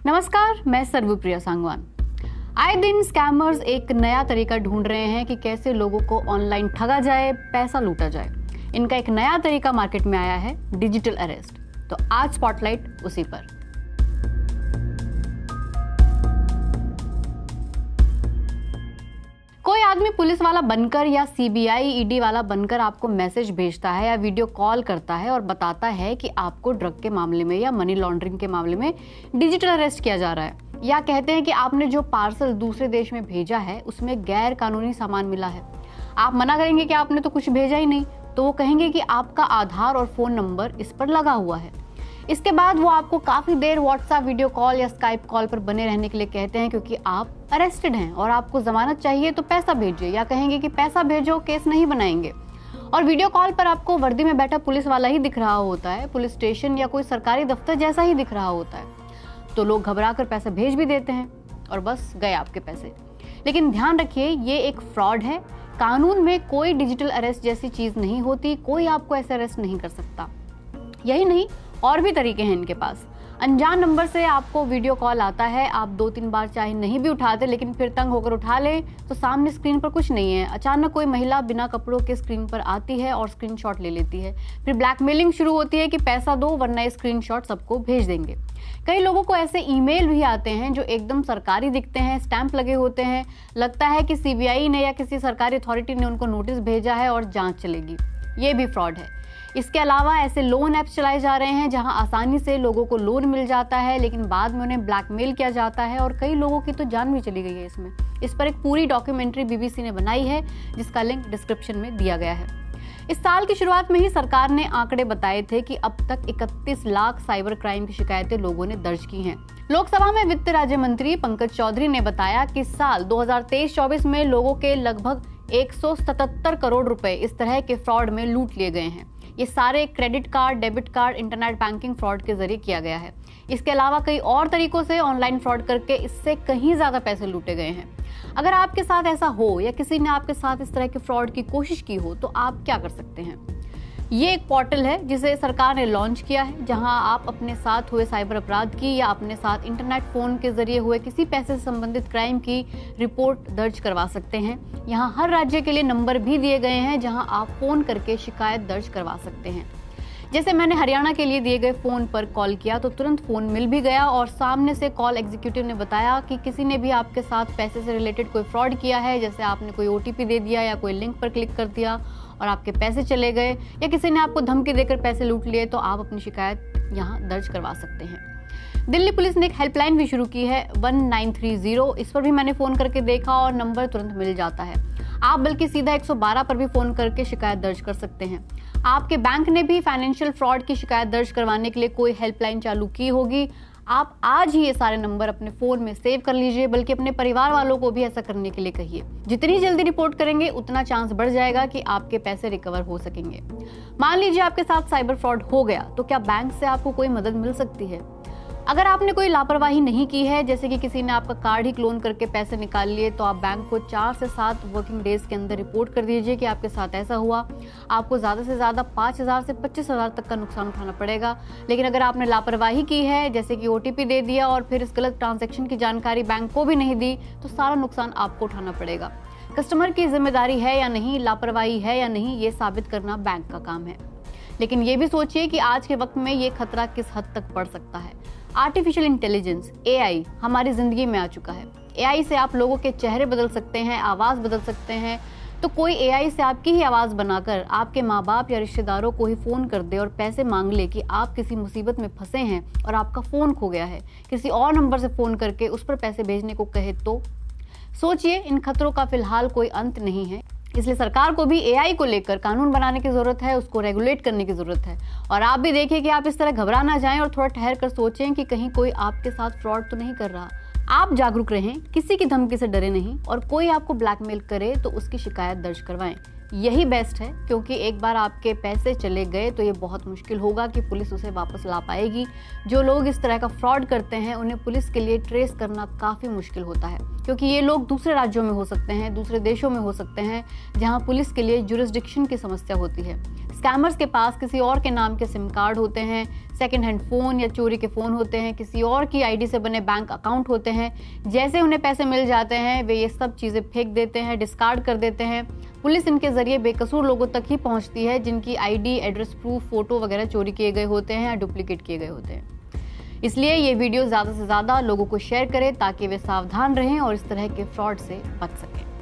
नमस्कार, मैं सर्वप्रिया सांगवान। आए दिन स्कैमर्स एक नया तरीका ढूंढ रहे हैं कि कैसे लोगों को ऑनलाइन ठगा जाए, पैसा लूटा जाए। इनका एक नया तरीका मार्केट में आया है, डिजिटल अरेस्ट। तो आज स्पॉटलाइट उसी पर। कोई आदमी पुलिस वाला बनकर या सीबीआई ईडी वाला बनकर आपको मैसेज भेजता है या वीडियो कॉल करता है और बताता है कि आपको ड्रग के मामले में या मनी लॉन्ड्रिंग के मामले में डिजिटल अरेस्ट किया जा रहा है, या कहते हैं कि आपने जो पार्सल दूसरे देश में भेजा है उसमें गैर कानूनी सामान मिला है। आप मना करेंगे कि आपने तो कुछ भेजा ही नहीं, तो वो कहेंगे कि आपका आधार और फोन नंबर इस पर लगा हुआ है। इसके बाद वो आपको काफी देर व्हाट्सएप वीडियो कॉल या स्काइप कॉल पर बने रहने के लिए कहते हैं, क्योंकि आप अरेस्टेड हैं और आपको जमानत चाहिए तो पैसा भेजिए, या कहेंगे कि पैसा भेजो, केस नहीं बनाएंगे। और वीडियो कॉल पर आपको वर्दी में बैठा पुलिस वाला ही दिख रहा होता है, पुलिस स्टेशन या कोई सरकारी दफ्तर जैसा ही दिख रहा होता है। तो लोग घबरा कर पैसा भेज भी देते हैं और बस गए आपके पैसे। लेकिन ध्यान रखिए, ये एक फ्रॉड है। कानून में कोई डिजिटल अरेस्ट जैसी चीज नहीं होती, कोई आपको ऐसे अरेस्ट नहीं कर सकता। यही नहीं, और भी तरीके हैं इनके पास। अनजान नंबर से आपको वीडियो कॉल आता है, आप 2-3 बार चाहे नहीं भी उठाते, लेकिन फिर तंग होकर उठा ले तो सामने स्क्रीन पर कुछ नहीं है। अचानक कोई महिला बिना कपड़ों के स्क्रीन पर आती है और स्क्रीनशॉट ले लेती है। फिर ब्लैकमेलिंग शुरू होती है कि पैसा दो वरना ये स्क्रीनशॉट सबको भेज देंगे। कई लोगों को ऐसे ईमेल भी आते हैं जो एकदम सरकारी दिखते हैं, स्टैंप लगे होते हैं। लगता है कि सीबीआई ने या किसी सरकारी अथॉरिटी ने उनको नोटिस भेजा है और जांच चलेगी। ये भी फ्रॉड है। इसके अलावा ऐसे लोन ऐप्स चलाए जा रहे हैं जहां आसानी से लोगों को लोन मिल जाता है, लेकिन बाद में उन्हें ब्लैकमेल किया जाता है और कई लोगों की तो जान भी चली गई है इसमें। इस पर एक पूरी डॉक्यूमेंट्री बीबीसी ने बनाई है, जिसका लिंक डिस्क्रिप्शन में दिया गया है। इस साल की शुरुआत में ही सरकार ने आंकड़े बताए थे कि अब तक 31 लाख साइबर क्राइम की शिकायतें लोगों ने दर्ज की हैं। लोकसभा में वित्त राज्य मंत्री पंकज चौधरी ने बताया कि साल 2023-24 में लोगों के लगभग 177 करोड़ रुपए इस तरह के फ्रॉड में लूट लिए गए हैं। ये सारे credit card, debit card, internet banking fraud के जरिए किया गया है। इसके अलावा कई और तरीकों से ऑनलाइन फ्रॉड करके इससे कहीं ज्यादा पैसे लूटे गए हैं। अगर आपके साथ ऐसा हो या किसी ने आपके साथ इस तरह के फ्रॉड की कोशिश की हो तो आप क्या कर सकते हैं? ये एक पोर्टल है जिसे सरकार ने लॉन्च किया है, जहां आप अपने साथ हुए साइबर अपराध की या अपने साथ इंटरनेट फोन के जरिए हुए किसी पैसे से संबंधित क्राइम की रिपोर्ट दर्ज करवा सकते हैं। यहाँ हर राज्य के लिए नंबर भी दिए गए हैं जहां आप फोन करके शिकायत दर्ज करवा सकते हैं। जैसे मैंने हरियाणा के लिए दिए गए फोन पर कॉल किया तो तुरंत फोन मिल भी गया और सामने से कॉल एग्जीक्यूटिव ने बताया कि किसी ने भी आपके साथ पैसे से रिलेटेड कोई फ्रॉड किया है, जैसे आपने कोई ओटीपी दे दिया या कोई लिंक पर क्लिक कर दिया और आपके पैसे चले गए, या किसी ने आपको धमकी देकर पैसे लूट लिए, तो आप अपनी शिकायत यहाँ दर्ज करवा सकते हैं। दिल्ली पुलिस ने एक हेल्पलाइन भी शुरू की है, 1930। इस पर भी मैंने फोन करके देखा और नंबर तुरंत मिल जाता है। आप बल्कि सीधा 112 पर भी फोन करके शिकायत दर्ज कर सकते हैं। आपके बैंक ने भी फाइनेंशियल फ्रॉड की शिकायत दर्ज करवाने के लिए कोई हेल्पलाइन चालू की होगी। आप आज ही ये सारे नंबर अपने फोन में सेव कर लीजिए, बल्कि अपने परिवार वालों को भी ऐसा करने के लिए कहिए। जितनी जल्दी रिपोर्ट करेंगे उतना चांस बढ़ जाएगा कि आपके पैसे रिकवर हो सकेंगे। मान लीजिए आपके साथ साइबर फ्रॉड हो गया, तो क्या बैंक से आपको कोई मदद मिल सकती है? अगर आपने कोई लापरवाही नहीं की है, जैसे कि किसी ने आपका कार्ड ही क्लोन करके पैसे निकाल लिए, तो आप बैंक को 4 से 7 वर्किंग डेज के अंदर रिपोर्ट कर दीजिए कि आपके साथ ऐसा हुआ। आपको ज्यादा से ज्यादा 5,000 से 25,000 तक का नुकसान उठाना पड़ेगा। लेकिन अगर आपने लापरवाही की है, जैसे कि ओटीपी दे दिया और फिर इस गलत ट्रांजैक्शन की जानकारी बैंक को भी नहीं दी, तो सारा नुकसान आपको उठाना पड़ेगा। कस्टमर की जिम्मेदारी है या नहीं, लापरवाही है या नहीं, ये साबित करना बैंक का काम है। लेकिन ये भी सोचिए कि आज के वक्त में ये खतरा किस हद तक बढ़ सकता है। आर्टिफिशियल इंटेलिजेंस, एआई हमारी जिंदगी में आ चुका है। एआई से आप लोगों के चेहरे बदल सकते हैं, आवाज बदल सकते हैं। तो कोई एआई से आपकी ही आवाज बनाकर आपके माँ बाप या रिश्तेदारों को ही फोन कर दे और पैसे मांग ले कि आप किसी मुसीबत में फंसे हैं और आपका फोन खो गया है, किसी और नंबर से फोन करके उस पर पैसे भेजने को कहे, तो सोचिए। इन खतरों का फिलहाल कोई अंत नहीं है, इसलिए सरकार को भी एआई को लेकर कानून बनाने की जरूरत है, उसको रेगुलेट करने की जरूरत है। और आप भी देखिए कि आप इस तरह घबरा ना जाएं और थोड़ा ठहर कर सोचें कि कहीं कोई आपके साथ फ्रॉड तो नहीं कर रहा। आप जागरूक रहें, किसी की धमकी से डरे नहीं, और कोई आपको ब्लैकमेल करे तो उसकी शिकायत दर्ज करवाएं। यही बेस्ट है, क्योंकि एक बार आपके पैसे चले गए तो ये बहुत मुश्किल होगा कि पुलिस उसे वापस ला पाएगी। जो लोग इस तरह का फ्रॉड करते हैं उन्हें पुलिस के लिए ट्रेस करना काफ़ी मुश्किल होता है, क्योंकि ये लोग दूसरे राज्यों में हो सकते हैं, दूसरे देशों में हो सकते हैं, जहां पुलिस के लिए जुरिस्डिक्शन की समस्या होती है। स्कैमर्स के पास किसी और के नाम के सिम कार्ड होते हैं, सेकंड हैंड फ़ोन या चोरी के फ़ोन होते हैं, किसी और की आईडी से बने बैंक अकाउंट होते हैं। जैसे उन्हें पैसे मिल जाते हैं वे ये सब चीज़ें फेंक देते हैं, डिस्कार्ड कर देते हैं। पुलिस इनके ज़रिए बेकसूर लोगों तक ही पहुंचती है जिनकी आईडी, एड्रेस प्रूफ, फ़ोटो वगैरह चोरी किए गए होते हैं या डुप्लीकेट किए गए होते हैं। इसलिए ये वीडियो ज़्यादा से ज़्यादा लोगों को शेयर करें ताकि वे सावधान रहें और इस तरह के फ्रॉड से बच सकें।